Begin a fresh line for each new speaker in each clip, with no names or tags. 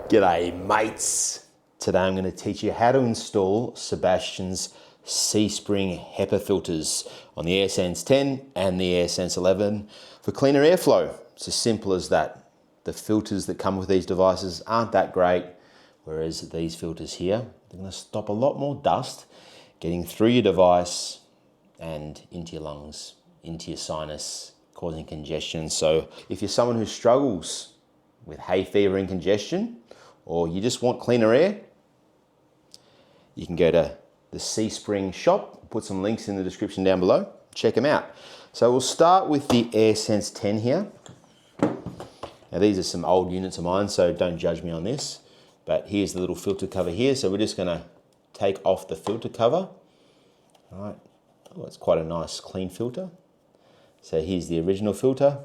G'day mates! Today I'm going to teach you how to install Sebastian's CSpring HEPA filters on the AirSense 10 and the AirSense 11 for cleaner airflow. It's as simple as that. The filters that come with these devices aren't that great, whereas these filters here, they're going to stop a lot more dust getting through your device and into your lungs, into your sinus, causing congestion. So if you're someone who struggles with hay fever and congestion, or you just want cleaner air, you can go to the CSpring shop. I'll put some links in the description down below. Check them out. So we'll start with the AirSense 10 here. Now these are some old units of mine, so don't judge me on this. But here's the little filter cover here. So we're just gonna take off the filter cover. All right. Oh, it's quite a nice clean filter. So here's the original filter.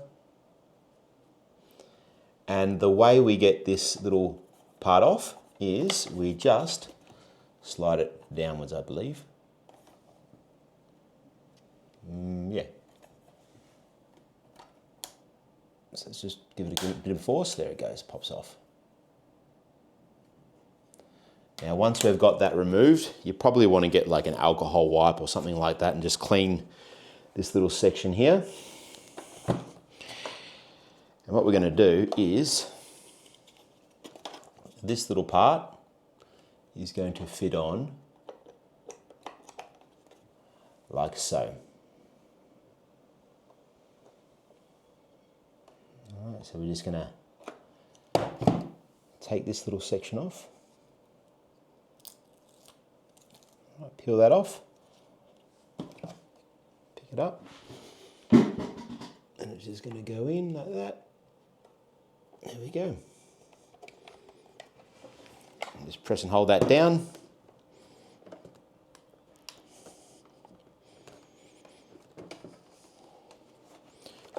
And the way we get this little part off is we just slide it downwards, I believe. Yeah. So let's just give it a bit of force. There it goes, pops off. Now once we've got that removed, you probably want to get like an alcohol wipe or something like that and just clean this little section here. And what we're going to do is, this little part is going to fit on like so. All right, so we're just going to take this little section off. All right, peel that off. Pick it up. And it's just going to go in like that. There we go. Just press and hold that down.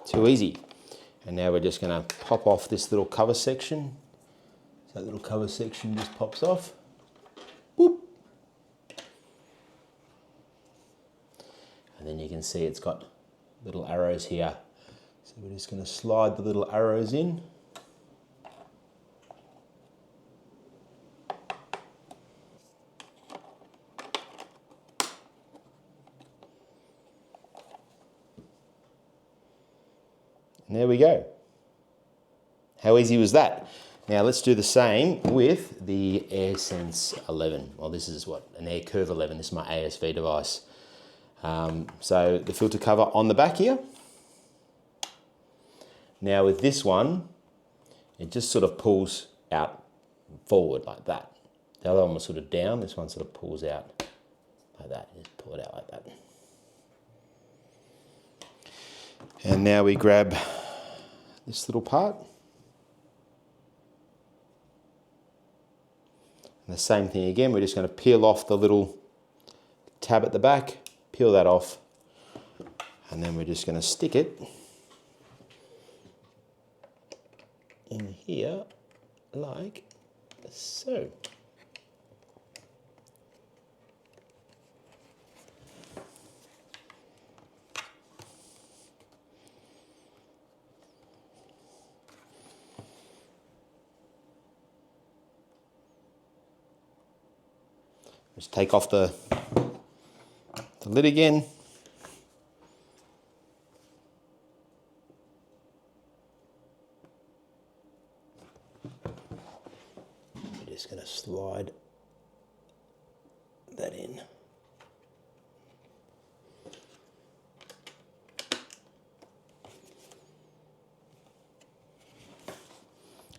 Too easy. And now we're just going to pop off this little cover section. So that little cover section just pops off. Boop. And then you can see it's got little arrows here. So we're just going to slide the little arrows in. And there we go. How easy was that? Now let's do the same with the AirSense 11. Well, this is what, an AirCurve 11. This is my ASV device. So the filter cover on the back here. Now with this one, it just sort of pulls out forward like that. The other one was sort of down. This one sort of pulls out like that. Just pull it out like that. And now we grab this little part. And the same thing again, we're just going to peel off the little tab at the back, peel that off, and then we're just going to stick it in here like so. Just take off the lid again. We're just going to slide that in.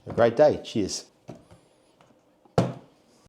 Have a great day. Cheers.